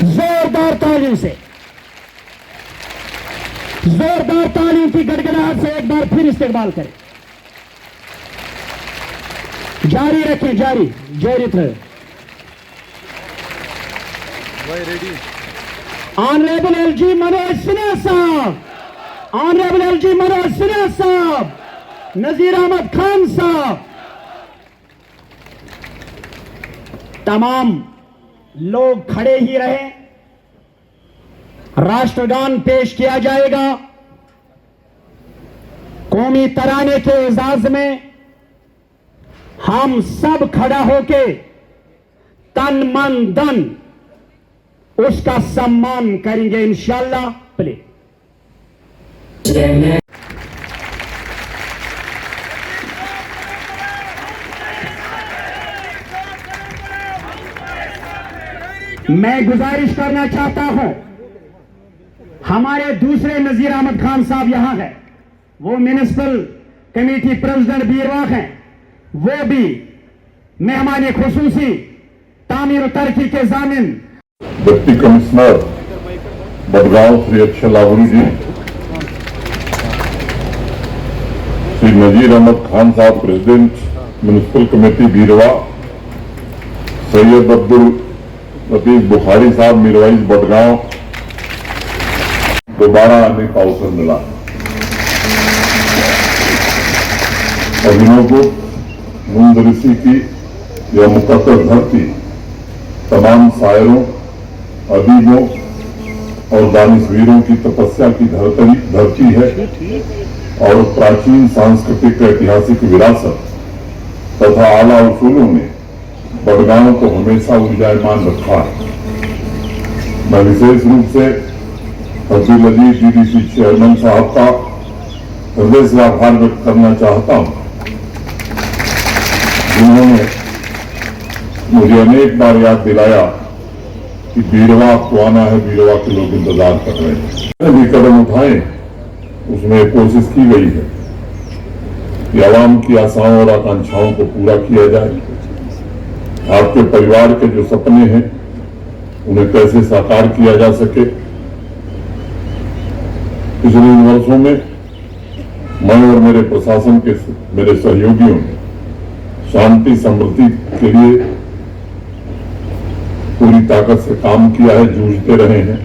जोरदार तालियों से, जोरदार तालियों की गड़गड़ाहट से एक बार फिर इस्तेमाल करें। जारी रखें, जारी जोरित रहे। ऑनरेबल एलजी मनोज सिन्हा साहब, ऑनरेबल एलजी मनोज सिन्हा साहब, नजीर अहमद खान साहब, तमाम लोग खड़े ही रहे। राष्ट्रगान पेश किया जाएगा। कौमी तराने के एजाज में हम सब खड़ा होके तन मन धन उसका सम्मान करेंगे इंशाअल्लाह। प्ले मैं गुजारिश करना चाहता हूं, हमारे दूसरे नजीर अहमद खान साहब यहां हैं, वो म्युनिसिपल कमेटी प्रेसिडेंट बीरवा हैं, वो भी मेहमान खुसूसी तामीर तरक्की के जामिन। डिप्टी कमिश्नर बडगांव श्री अक्षय लावरी जी, श्री नजीर अहमद खान साहब प्रेसिडेंट म्युनिसिपल कमेटी बीरवा, सैयद अब्दुल लतीफ बुखारी साहब मीरवाइज बडगांव, दोबारा आने का अवसर मिला और इन्हों को मुंदरिसी की यह मुकद्दर धरती तमाम शायरों, अदीबों और दानिशवीरों की तपस्या की धरती है और प्राचीन सांस्कृतिक ऐतिहासिक विरासत तथा आला उसूलों ने बडगांव को हमेशा ऊर्जायमान रखा है। मैं विशेष रूप से अब्दुल अजीज डीडीसी चेयरमैन साहब का हृदय से आभार व्यक्त करना चाहता हूं, जिन्होंने मुझे अनेक बार याद दिलाया कि बीरवा को आना है, बीरवा के लोग इंतजार कर रहे हैं। भी कदम उठाए उसमें कोशिश की गई है कि आवाम की आशाओं और आकांक्षाओं को पूरा किया जाए। आपके परिवार के जो सपने हैं उन्हें कैसे साकार किया जा सके। पिछले इन वर्षों में मैं और मेरे प्रशासन के मेरे सहयोगियों ने शांति समृद्धि के लिए पूरी ताकत से काम किया है, जूझते रहे हैं।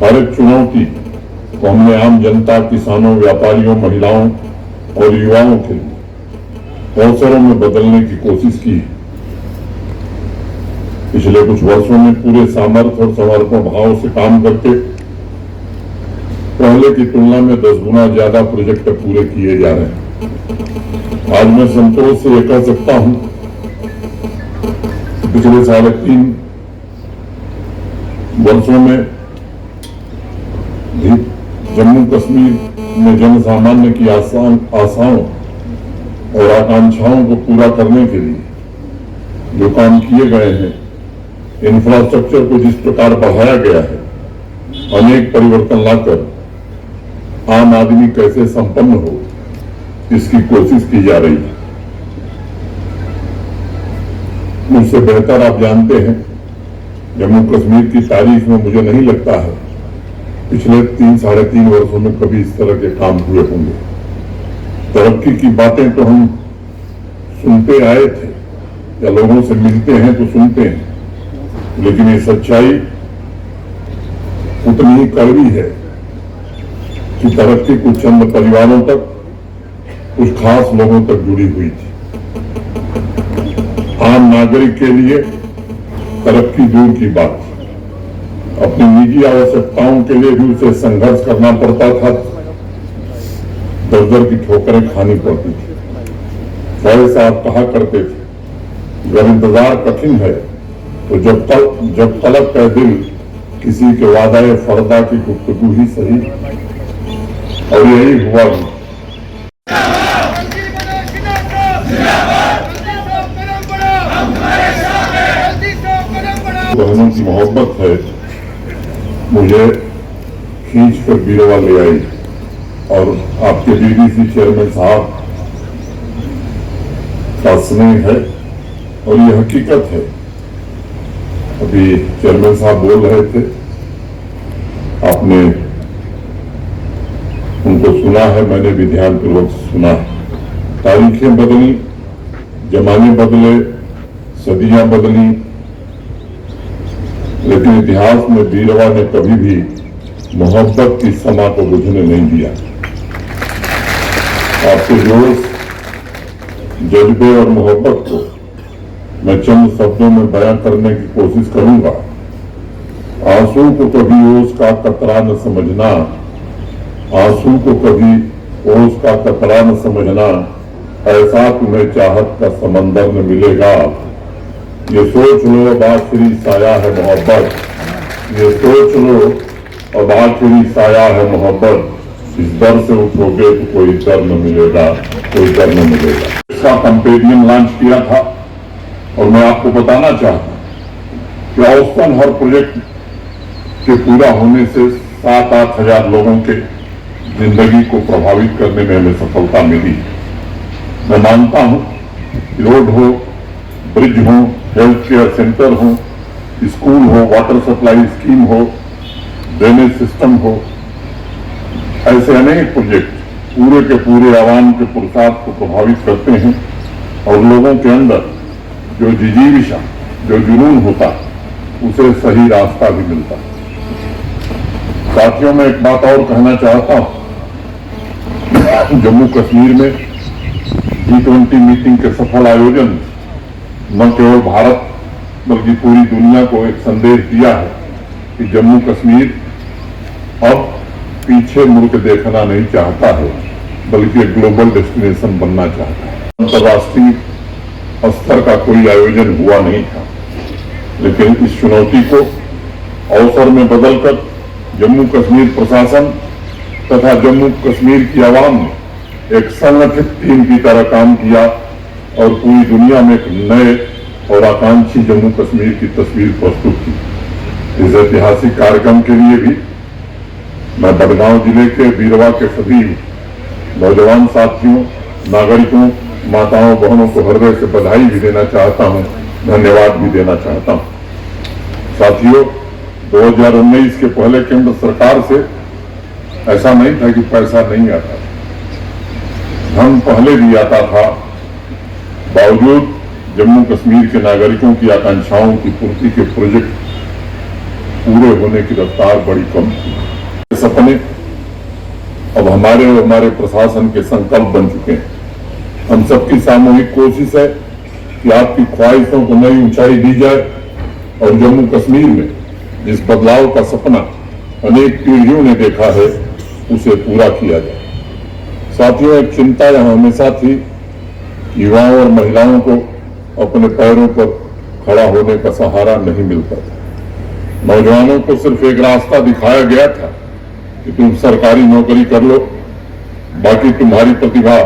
हर एक चुनौती को हमने आम जनता, किसानों, व्यापारियों, महिलाओं और युवाओं के लिए अवसरों में बदलने की कोशिश की है। पिछले कुछ वर्षों में पूरे सामर्थ्य और समर्पण भाव से काम करके पहले की तुलना में 10 गुना ज्यादा प्रोजेक्ट पूरे किए जा रहे हैं। आज मैं संतोष से यह कह सकता हूं, पिछले 3.5 वर्षों में भी जम्मू कश्मीर में जन सामान्य की आशाओं और आकांक्षाओं को पूरा करने के लिए जो काम किए गए हैं, इंफ्रास्ट्रक्चर को जिस प्रकार बढ़ाया गया है, अनेक परिवर्तन लाकर आम आदमी कैसे संपन्न हो, इसकी कोशिश की जा रही है। मुझसे बेहतर आप जानते हैं, जम्मू कश्मीर की तारीख में मुझे नहीं लगता है पिछले 3-3.5 वर्षों में कभी इस तरह के काम हुए होंगे। तरक्की की बातें तो हम सुनते आए थे या लोगों से मिलते हैं तो सुनते हैं, लेकिन ये सच्चाई उतनी ही कड़वी है कि तरक्की कुछ चंद परिवारों तक, कुछ खास लोगों तक जुड़ी हुई थी। आम नागरिक के लिए तरक्की दूर की बात, अपनी निजी आवश्यकताओं के लिए भी उसे संघर्ष करना पड़ता था, दर-दर की ठोकरें खानी पड़ती थी। बड़े साहब कहा करते थे, जब इंतजार कठिन है तो जब तलब का दिल किसी के वादाए फरदा की गुफ्तगू ही सही, और यही हुआ भी। बहनों की मोहब्बत है, मुझे खींच कर बीरवा ले आई और आपके डीडीसी चेयरमैन साहब का स्नेह है और ये हकीकत है अभी चेयरमैन साहब बोल रहे थे, आपने उनको सुना है, मैंने भी ध्यानपूर्वक सुना है। तारीखें बदली, जमाने बदले, सदियां बदली, लेकिन इतिहास में बीरवा ने कभी भी मोहब्बत की समा को बुझने नहीं दिया। आपके जोश, जज्बे और मोहब्बत को मैं चंद शब्दों में बयां करने की कोशिश करूंगा। आंसू को कभी ओस का कतरा न समझना, आंसू को कभी ओस का कतरा न समझना, ऐसा तुम्हें चाहत का समंदर न मिलेगा। ये सोच लो अब आखिरी साया है मोहब्बत, ये सोच लो अब आखिरी साया है मोहब्बत, इस दर से उठोगे तो कोई डर न मिलेगा, कोई डर न मिलेगा। इसका कंपेनियन लॉन्च किया था और मैं आपको बताना चाहता हूं कि औसतन हर प्रोजेक्ट के पूरा होने से 7-8 हजार लोगों के जिंदगी को प्रभावित करने में हमें सफलता मिली। मैं मानता हूं कि रोड हो, ब्रिज हो, हेल्थ केयर सेंटर हो, स्कूल हो, वाटर सप्लाई स्कीम हो, ड्रेनेज सिस्टम हो, ऐसे अनेक प्रोजेक्ट पूरे के पूरे आवाम के पुरुषार्थ को प्रभावित करते हैं और लोगों के अंदर जो जिजीविशा, जो जुनून होता, उसे सही रास्ता भी मिलता। साथियों, मैं एक बात और कहना चाहता हूं। जम्मू कश्मीर में G20 मीटिंग के सफल आयोजन न केवल भारत बल्कि पूरी दुनिया को एक संदेश दिया है कि जम्मू कश्मीर अब पीछे मुड़ के देखना नहीं चाहता है, बल्कि एक ग्लोबल डेस्टिनेशन बनना चाहता है। अंतर्राष्ट्रीय स्तर का कोई आयोजन हुआ नहीं था, लेकिन इस चुनौती को अवसर में बदलकर जम्मू कश्मीर प्रशासन तथा जम्मू कश्मीर की आवाम ने एक संगठित टीम की तरह काम किया और पूरी दुनिया में एक नए और आकांक्षी जम्मू कश्मीर की तस्वीर प्रस्तुत की। इस ऐतिहासिक कार्यक्रम के लिए भी मैं बड़गांव जिले के बीरवा के सभी नौजवान साथियों, नागरिकों, माताओं, बहनों को हृदय से बधाई भी देना चाहता हूं, धन्यवाद भी देना चाहता हूं। साथियों, 2019 के पहले केंद्र सरकार से ऐसा नहीं था कि पैसा नहीं आता, धन पहले भी आता था। बावजूद जम्मू कश्मीर के नागरिकों की आकांक्षाओं की पूर्ति के प्रोजेक्ट पूरे होने की रफ्तार बड़ी कम थी। सपने अब हमारे और हमारे प्रशासन के संकल्प बन चुके हैं। हम सबकी सामूहिक कोशिश है कि आपकी ख्वाहिशों को नई ऊंचाई दी जाए और जम्मू कश्मीर में जिस बदलाव का सपना अनेक पीढ़ियों ने देखा है, उसे पूरा किया जाए। साथियों, एक चिंता यहां हमेशा थी कि युवाओं और महिलाओं को अपने पैरों पर खड़ा होने का सहारा नहीं मिलता था। नौजवानों को सिर्फ एक रास्ता दिखाया गया था कि तुम सरकारी नौकरी कर लो, बाकी तुम्हारी प्रतिभा,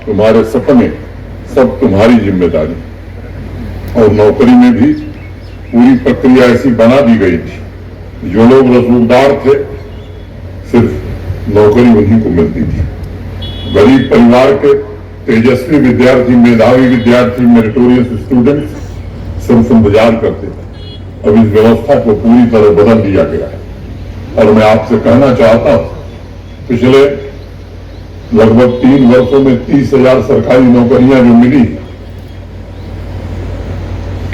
तुम्हारे सपने सब तुम्हारी जिम्मेदारी। और नौकरी में भी पूरी प्रक्रिया ऐसी बना दी गई थी, जो लोग रसूखदार थे सिर्फ नौकरी उन्हीं को मिलती थी। गरीब परिवार के तेजस्वी विद्यार्थी, मेधावी विद्यार्थी, मेरिटोरियस स्टूडेंट्स सिर्फ इंतजार करते थे। अब इस व्यवस्था को पूरी तरह बदल दिया गया है और मैं आपसे कहना चाहता हूं, पिछले लगभग 3 वर्षों में 30,000 सरकारी नौकरियां जो मिली,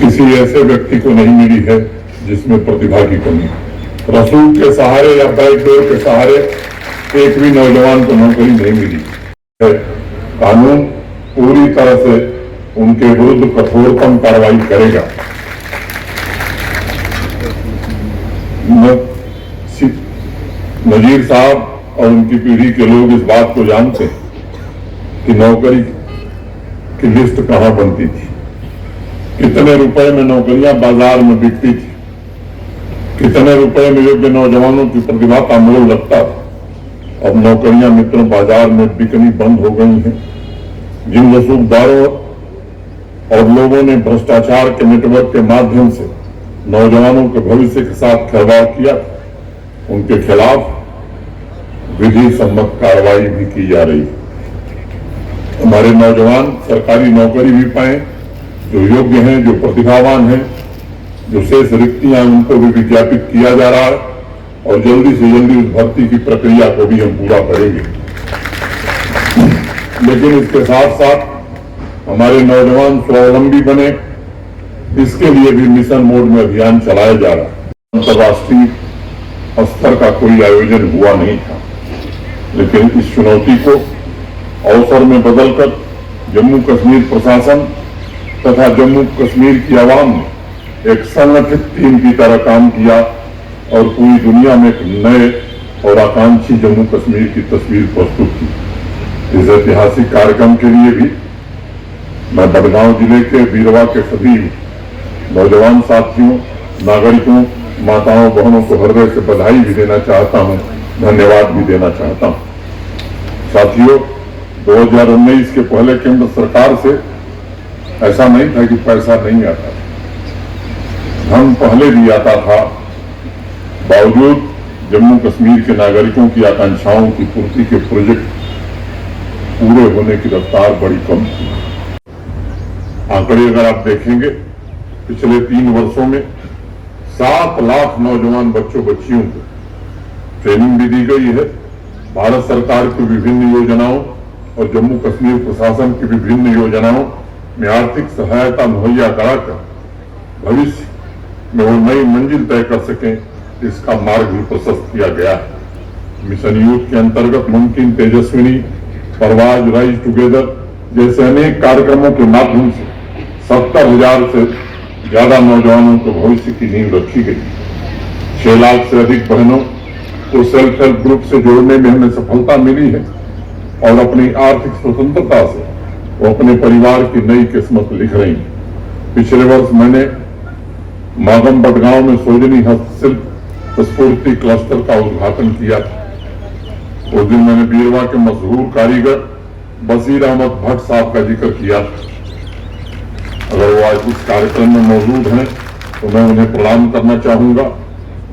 किसी ऐसे व्यक्ति को नहीं मिली है जिसमें प्रतिभा की कमी है। रसूख के सहारे या बैकडोर के सहारे एक भी नौजवान को नौकरी नहीं मिली है। कानून पूरी तरह से उनके विरुद्ध कठोरतम कार्रवाई करेगा। नजीर साहब और उनकी पीढ़ी के लोग इस बात को जानते हैं कि नौकरी की लिस्ट कहां बनती थी, कितने रुपए में नौकरियां बाजार में बिकती थी, कितने रुपए में योग्य नौजवानों की प्रतिभा का मोल लगता था। अब नौकरियां मित्रों बाजार में बिकनी बंद हो गई हैं। जिन रसूखदारों और लोगों ने भ्रष्टाचार के नेटवर्क के माध्यम से नौजवानों के भविष्य के साथ खिलवाड़ किया, उनके खिलाफ विधि सम्मत कार्रवाई भी की जा रही है। हमारे नौजवान सरकारी नौकरी भी पाएं, जो योग्य हैं, जो प्रतिभावान हैं, जो शेष रिक्तियां हैं उनको भी विज्ञापित किया जा रहा है और जल्दी से जल्दी उस भर्ती की प्रक्रिया को भी हम पूरा करेंगे। लेकिन इसके साथ साथ हमारे नौजवान स्वावलंबी बने, इसके लिए भी मिशन मोड में अभियान चलाया जा रहा है। अंतर्राष्ट्रीय स्तर का कोई आयोजन हुआ नहीं था, लेकिन इस चुनौती को अवसर में बदलकर जम्मू कश्मीर प्रशासन तथा जम्मू कश्मीर की आवाम ने एक संगठित टीम की तरह काम किया और पूरी दुनिया में एक नए और आकांक्षी जम्मू कश्मीर की तस्वीर प्रस्तुत की। इस ऐतिहासिक कार्यक्रम के लिए भी मैं बड़गांव जिले के बीरवा के सभी नौजवान साथियों, नागरिकों, माताओं, बहनों को हृदय से बधाई भी देना चाहता हूं, धन्यवाद भी देना चाहता हूं। साथियों, 2019 के पहले केंद्र सरकार से ऐसा नहीं था कि पैसा नहीं आता, धन पहले भी आता था, बावजूद जम्मू कश्मीर के नागरिकों की आकांक्षाओं की पूर्ति के प्रोजेक्ट पूरे होने की रफ्तार बड़ी कम थी। आंकड़े अगर आप देखेंगे, पिछले 3 वर्षों में 7 लाख नौजवान बच्चों बच्चियों को ट्रेनिंग भी दी गई है। भारत सरकार की विभिन्न योजनाओं और जम्मू कश्मीर प्रशासन की विभिन्न योजनाओं में आर्थिक सहायता मुहैया कराकर भविष्य में वो नई मंजिल तय कर सकें, इसका मार्ग भी प्रशस्त किया गया है। मिशन यूथ के अंतर्गत मुमकिन, तेजस्विनी, परवाज, राइज टुगेदर जैसे अनेक कार्यक्रमों के माध्यम से 70,000 से ज्यादा नौजवानों को भविष्य की नींव रखी गई। 6 लाख से अधिक बहनों को सेल्फ हेल्प ग्रुप से जोड़ने में हमें सफलता मिली है और अपनी आर्थिक स्वतंत्रता से वो अपने परिवार की नई किस्मत लिख रही हैं। पिछले वर्ष मैंने मागम बड़गांव में सोजनी हस्तशिल्प स्फूर्ति क्लस्टर का उद्घाटन किया था। उस दिन मैंने बीरवा के मशहूर कारीगर बशीर अहमद भट्ट साहब का जिक्र किया। अगर वो आज इस कार्यक्रम में मौजूद हैं तो मैं उन्हें प्रणाम करना चाहूंगा।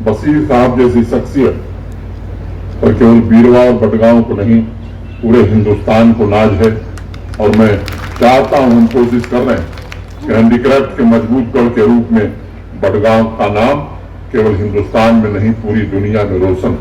बशीर साहब जैसी शख्सियत पर केवल बीरवा और बड़गांव को नहीं, पूरे हिंदुस्तान को नाज है और मैं चाहता हूं, हम कोशिश कर रहे हैं कि हैंडीक्राफ्ट के मजबूत गढ़ के रूप में बड़गांव का नाम केवल हिंदुस्तान में नहीं, पूरी दुनिया में रोशन